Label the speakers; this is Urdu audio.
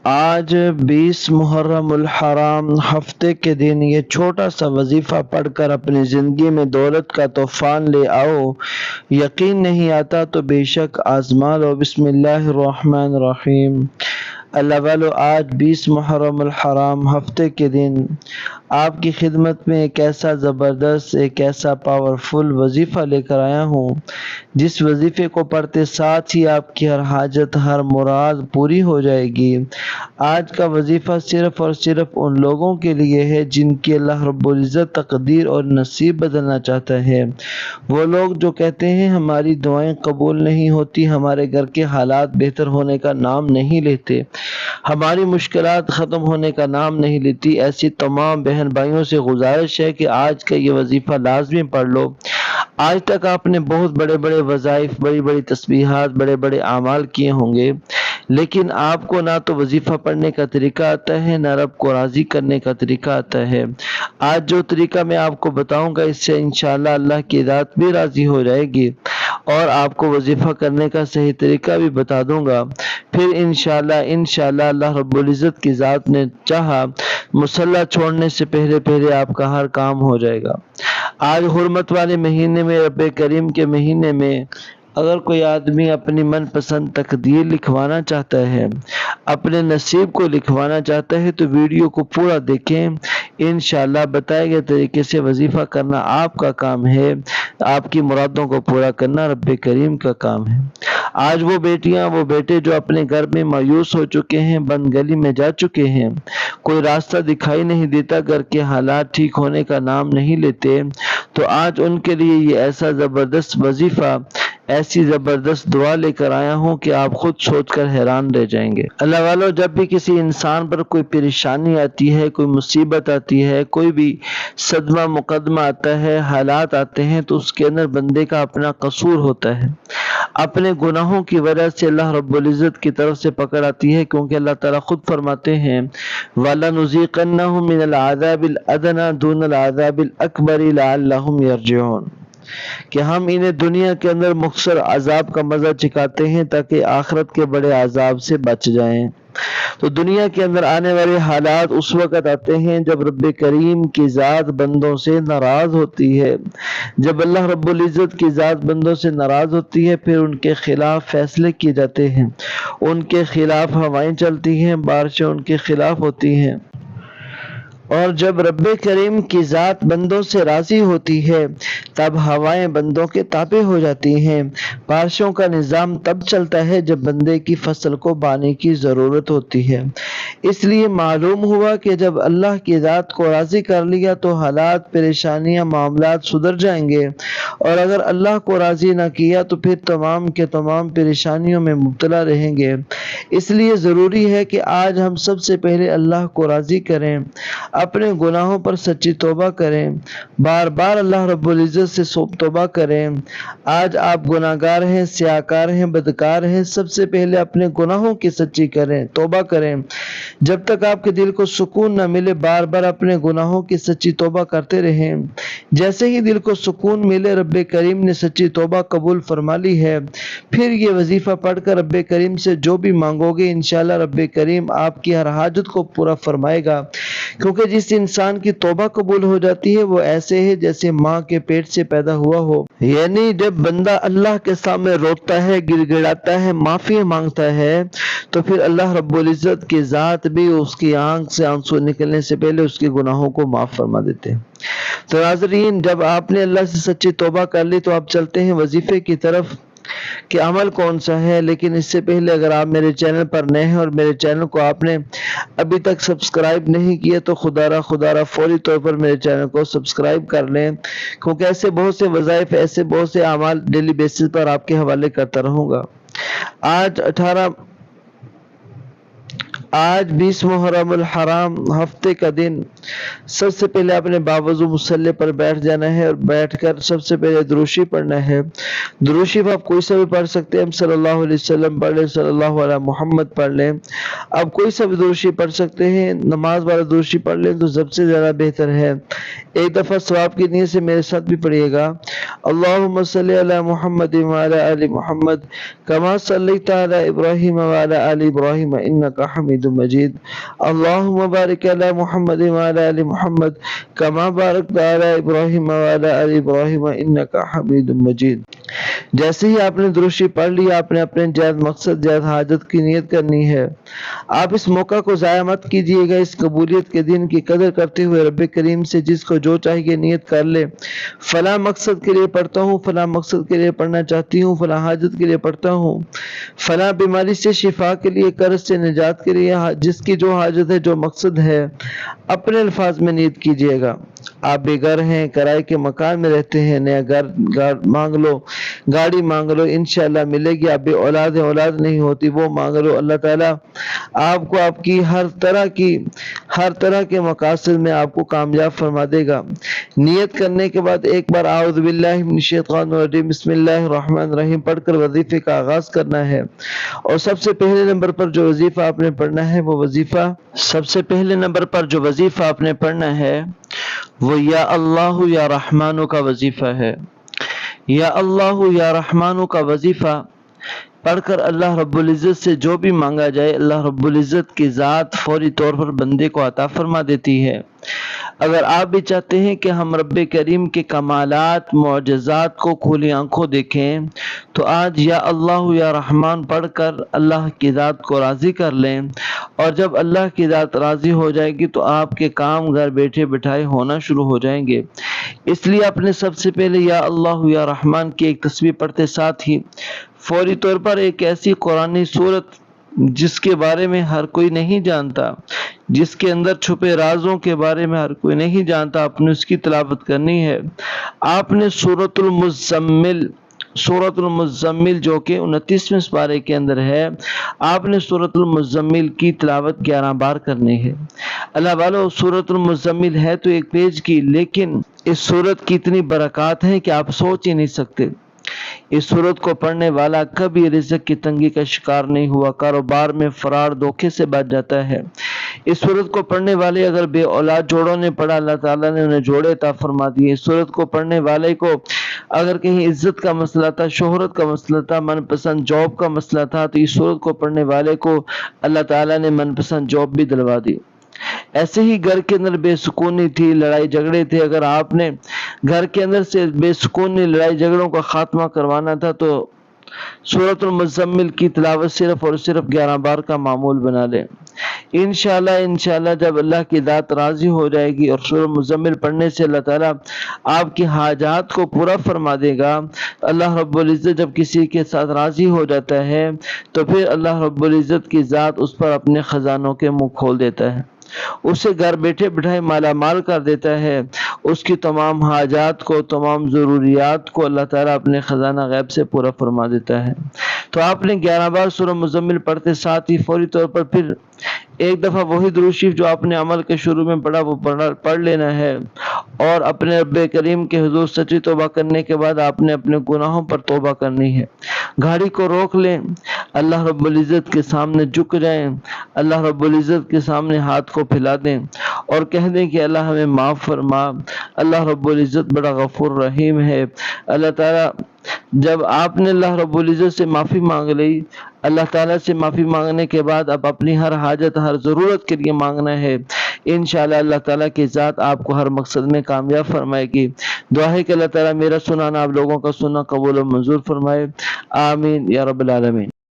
Speaker 1: آج 20 محرم الحرام ہفتے کے دن یہ چھوٹا سا وظیفہ پڑھ کر اپنی زندگی میں دولت کا طوفان لے آؤ۔ یقین نہیں آتا تو بے شک آزما لو۔ بسم اللہ الرحمن الرحیم۔ اللہ والو، آج 20 محرم الحرام ہفتے کے دن آپ کی خدمت میں ایک ایسا زبردست، ایک ایسا پاورفل وظیفہ لے کر آیا ہوں، جس وظیفے کو پڑھتے ساتھ ہی آپ کی ہر حاجت، ہر مراد پوری ہو جائے گی۔ آج کا وظیفہ صرف اور صرف ان لوگوں کے لیے ہے جن کی اللہ رب العزت تقدیر اور نصیب بدلنا چاہتا ہے۔ وہ لوگ جو کہتے ہیں ہماری دعائیں قبول نہیں ہوتی، ہمارے گھر کے حالات بہتر ہونے کا نام نہیں لیتے، ہماری مشکلات ختم ہونے کا نام نہیں لیتی، ایسی تمام بہن بھائیوں سے گزارش ہے کہ آج کا یہ وظیفہ لازمی پڑھ لو۔ آج تک آپ نے بہت بڑے بڑے وظائف، بڑی بڑی تسبیحات، بڑے بڑے اعمال کیے ہوں گے، لیکن آپ کو نہ تو وظیفہ پڑھنے کا طریقہ آتا ہے، نہ رب کو راضی کرنے کا طریقہ آتا ہے۔ آج جو طریقہ میں آپ کو بتاؤں گا، اس سے انشاءاللہ اللہ کی ذات بھی راضی ہو جائے گی، اور آپ کو وظیفہ کرنے کا صحیح طریقہ بھی بتا دوں گا۔ پھر انشاءاللہ اللہ رب العزت کی ذات نے چاہا، مصلی چھوڑنے سے پہلے آپ کا ہر کام ہو جائے گا۔ آج حرمت والے مہینے میں، رب کریم کے مہینے میں، اگر کوئی آدمی اپنی من پسند تقدیر لکھوانا چاہتا ہے، اپنے نصیب کو لکھوانا چاہتا ہے، تو ویڈیو کو پورا دیکھیں۔ انشاءاللہ بتائے گئے طریقے سے وظیفہ کرنا آپ کا کام ہے، آپ کی مرادوں کو پورا کرنا رب کریم کا کام ہے۔ آج وہ بیٹیاں، وہ بیٹے جو اپنے گھر میں مایوس ہو چکے ہیں، بند گلی میں جا چکے ہیں، کوئی راستہ دکھائی نہیں دیتا، گھر کے حالات ٹھیک ہونے کا نام نہیں لیتے، تو آج ان کے لیے یہ ایسا زبردست وظیفہ، ایسی زبردست دعا لے کر آیا ہوں کہ آپ خود سوچ کر حیران رہ جائیں گے۔ اللہ والو، جب بھی کسی انسان پر کوئی پریشانی آتی ہے، کوئی مصیبت آتی ہے، کوئی بھی صدمہ مقدمہ آتا ہے، حالات آتے ہیں، تو اس کے اندر بندے کا اپنا قصور ہوتا ہے، اپنے گناہوں کی وجہ سے اللہ رب العزت کی طرف سے پکڑ آتی ہے، کیونکہ اللہ تعالیٰ خود فرماتے ہیں وَلَنُذِيقَنَّهُم مِّنَ الْعَذَابِ الْأَدْنَىٰ دُونَ الْعَذَابِ الْأَكْبَرِ لَعَلَّهُمْ يَرْجِعُونَ، کہ ہم انہیں دنیا کے اندر مختصر عذاب کا مزہ چکھاتے ہیں تاکہ آخرت کے بڑے عذاب سے بچ جائیں۔ تو دنیا کے اندر آنے والے حالات اس وقت آتے ہیں جب رب کریم کی ذات بندوں سے ناراض ہوتی ہے۔ جب اللہ رب العزت کی ذات بندوں سے ناراض ہوتی ہے، پھر ان کے خلاف فیصلے کیے جاتے ہیں، ان کے خلاف ہوائیں چلتی ہیں، بارشیں ان کے خلاف ہوتی ہیں، اور جب رب کریم کی ذات بندوں سے راضی ہوتی ہے، تب ہوائیں بندوں کے تابع ہو جاتی ہیں۔ بارشوں کا نظام تب چلتا ہے جب بندے کی فصل کو پانی کی ضرورت ہوتی ہے۔ اس لیے معلوم ہوا کہ جب اللہ کی ذات کو راضی کر لیا تو حالات، پریشانیاں، معاملات سدھر جائیں گے، اور اگر اللہ کو راضی نہ کیا تو پھر تمام کے تمام پریشانیوں میں مبتلا رہیں گے۔ اس لیے ضروری ہے کہ آج ہم سب سے پہلے اللہ کو راضی کریں، اپنے گناہوں پر سچی توبہ کریں، بار بار اللہ رب العزت سے توبہ کریں۔ آج آپ گناہگار ہیں، سیاہکار ہیں، بدکار ہیں، سب سے پہلے اپنے گناہوں کی سچی کریں، توبہ کریں۔ جب تک آپ کے دل کو سکون نہ ملے، بار بار اپنے گناہوں کی سچی توبہ کرتے رہیں۔ جیسے ہی دل کو سکون ملے، رب کریم نے سچی توبہ قبول فرما لی ہے، پھر یہ وظیفہ پڑھ کر رب کریم سے جو بھی مانگو گے، انشاءاللہ رب کریم آپ کی ہر حاجت کو پورا فرمائے گا، کیونکہ جس انسان کی توبہ قبول ہو جاتی ہے وہ ایسے ہے جیسے ماں کے پیٹ سے پیدا ہوا ہو۔ یعنی جب بندہ اللہ کے سامنے روتا ہے، گڑ گڑاتا ہے، معافی مانگتا ہے، تو پھر اللہ رب العزت کی ذات بھی اس کی آنکھ سے آنسو نکلنے سے پہلے اس کے گناہوں کو معاف فرما دیتے ہیں۔ تو ناظرین، جب آپ نے اللہ سے سچی توبہ کر لی تو آپ چلتے ہیں وظیفے کی طرف کہ عمل کون سا ہے۔ لیکن اس سے پہلے اگر آپ میرے چینل پر نئے ہیں اور میرے چینل کو آپ نے ابھی تک سبسکرائب نہیں کیا تو خدا را فوری طور پر میرے چینل کو سبسکرائب کر لیں، کیونکہ ایسے بہت سے وظائف، ایسے بہت سے اعمال ڈیلی بیسس پر آپ کے حوالے کرتا رہوں گا۔ آج 20 محرم الحرام ہفتے کا دن، سب سے پہلے آپ نے باوضو مصلی پر بیٹھ جانا ہے، اور بیٹھ کر سب سے پہلے درود شریف پڑھنا ہے۔ درود شریف آپ کوئی سا بھی پڑھ سکتے ہیں، ہم صلی اللہ علیہ وسلم پڑھ لیں، صلی اللہ علیہ محمد پڑھ لیں، آپ کوئی سا بھی درود شریف پڑھ سکتے ہیں۔ نماز والا درود شریف پڑھ لیں تو سب سے زیادہ بہتر ہے۔ ایک دفعہ ثواب کی نیت سے میرے ساتھ بھی پڑھیے گا، اللہم صلی علی محمد وعلی آل محمد کما صلیت علی ابراہیم وعلی آل ابراہیم انک حمید حمید مجید۔ اللہم بارک علی محمد وعلی آل محمد کما بارکت علی ابراہیم وعلی آل ابراہیم انک حمید مجید۔ جیسے ہی آپ نے درود شریف پڑھ لیا، آپ نے اپنے جائز مقصد جائز حاجت کی نیت کرنی ہے۔ آپ اس موقع کو ضائع مت کیجیے گا۔ اس قبولیت کے دن کی قدر کرتے ہوئے رب کریم سے جس کو جو چاہیے نیت کر لے، فلاں مقصد کے لیے پڑھتا ہوں، فلاں مقصد کے لیے پڑھنا چاہتی ہوں، فلاں حاجت کے لیے پڑھتا ہوں، فلاں بیماری سے شفا کے لیے، قرض سے نجات کے لیے، جس کی جو حاجت ہے، جو مقصد ہے، اپنے الفاظ میں نیت کیجیے گا۔ آپ بے گھر ہیں، کرائے کے مکان میں رہتے ہیں، نیا گھر مانگ لو، گاڑی مانگ لو، انشاءاللہ ملے گی۔ آپ بے اولاد ہیں، اولاد نہیں ہوتی، وہ مانگ لو، اللہ تعالیٰ آپ کو آپ کی ہر طرح کے مقاصد میں آپ کو کامیاب فرما دے گا۔ نیت کرنے کے بعد ایک بار اعوذ باللہ من الشیطان الرجیم بسم اللہ الرحمن الرحیم پڑھ کر وظیفے کا آغاز کرنا ہے۔ اور سب سے پہلے نمبر پر جو وظیفہ آپ نے پڑھنا ہے وہ یا اللہ یا رحمانو کا وظیفہ ہے۔ یا اللہ یا رحمانو کا وظیفہ پڑھ کر اللہ رب العزت سے جو بھی مانگا جائے، اللہ رب العزت کی ذات فوری طور پر بندے کو عطا فرما دیتی ہے۔ اگر آپ بھی چاہتے ہیں کہ ہم رب کریم کے کمالات معجزات کو کھلی آنکھوں دیکھیں، تو آج یا اللہ یا رحمان پڑھ کر اللہ کی ذات کو راضی کر لیں، اور جب اللہ کی ذات راضی ہو جائے گی تو آپ کے کام گھر بیٹھے بٹھائے ہونا شروع ہو جائیں گے۔ اس لیے آپ نے سب سے پہلے یا اللہ یا رحمان کی ایک تسبیح پڑھتے ساتھ ہی فوری طور پر ایک ایسی قرآنی سورت جس کے بارے میں ہر کوئی نہیں جانتا، جس کے اندر چھپے رازوں کے بارے میں ہر کوئی نہیں جانتا، آپ نے اس کی تلاوت کرنی ہے۔ آپ نے سورۃ المزمل جو کہ 29ویں سپارے کے اندر ہے، آپ نے سورۃ المزمل کی تلاوت 11 بار کرنی ہے۔ اللہ والو، سورۃ المزمل ہے تو ایک پیج کی، لیکن اس سورت کی اتنی برکات ہیں کہ آپ سوچ ہی نہیں سکتے۔ اس سورت کو پڑھنے والا کبھی رزق کی تنگی کا شکار نہیں ہوا، کاروبار میں فرار دھوکے سے بچ جاتا ہے۔ اس سورت کو پڑھنے والے اگر بے اولاد جوڑوں نے پڑھا، اللہ تعالیٰ نے انہیں جوڑے عطا فرما دیے۔ اس سورت کو پڑھنے والے کو اگر کہیں عزت کا مسئلہ تھا، شہرت کا مسئلہ تھا، من پسند جاب کا مسئلہ تھا، تو اس سورت کو پڑھنے والے کو اللہ تعالیٰ نے من پسند جاب بھی دلوا دی۔ ایسے ہی گھر کے اندر بے سکونی تھی، لڑائی جھگڑے تھے، اگر آپ نے گھر کے اندر سے بے سکونی لڑائی جھگڑوں کا خاتمہ کروانا تھا تو سورۃ المزمل کی تلاوت صرف اور صرف 11 بار کا معمول بنا لیں۔ انشاءاللہ جب اللہ کی ذات راضی ہو جائے گی اور سورۃ المزمل پڑھنے سے اللہ تعالیٰ آپ کی حاجات کو پورا فرما دے گا۔ اللہ رب العزت جب کسی کے ساتھ راضی ہو جاتا ہے تو پھر اللہ رب العزت کی ذات اس پر اپنے خزانوں کے منہ کھول دیتا ہے، اسے گھر بیٹھے بٹھائے مالا مال کر دیتا ہے، اس کی تمام حاجات کو، تمام ضروریات کو اللہ تعالیٰ اپنے خزانہ غیب سے پورا فرما دیتا ہے۔ تو آپ نے 11 بار سورہ مزمل پڑھتے ساتھ ہی فوری طور پر پھر ایک دفعہ وہی درود شریف جو آپ نے عمل کے شروع میں پڑھا وہ پڑھ لینا ہے، اور اپنے رب کریم کے حضور سچی توبہ کرنے کے بعد آپ نے اپنے گناہوں پر توبہ کرنی ہے۔ گاڑی کو روک لیں، اللہ رب العزت کے سامنے جھک جائیں، اللہ رب العزت کے سامنے ہاتھ کو پھیلا دیں اور کہہ دیں کہ اللہ ہمیں معاف فرما۔ اللہ رب العزت بڑا غفور رحیم ہے۔ اللہ تعالیٰ جب آپ نے اللہ رب العزت سے معافی مانگ لی، اللہ تعالیٰ سے معافی مانگنے کے بعد اب اپنی ہر حاجت ہر ضرورت کے لیے مانگنا ہے۔ انشاءاللہ اللہ تعالیٰ کی ذات آپ کو ہر مقصد میں کامیاب فرمائے گی۔ دعا ہے کہ اللہ تعالیٰ میرا سنانا آپ لوگوں کا سننا قبول و منظور فرمائے، آمین یا رب العالمین۔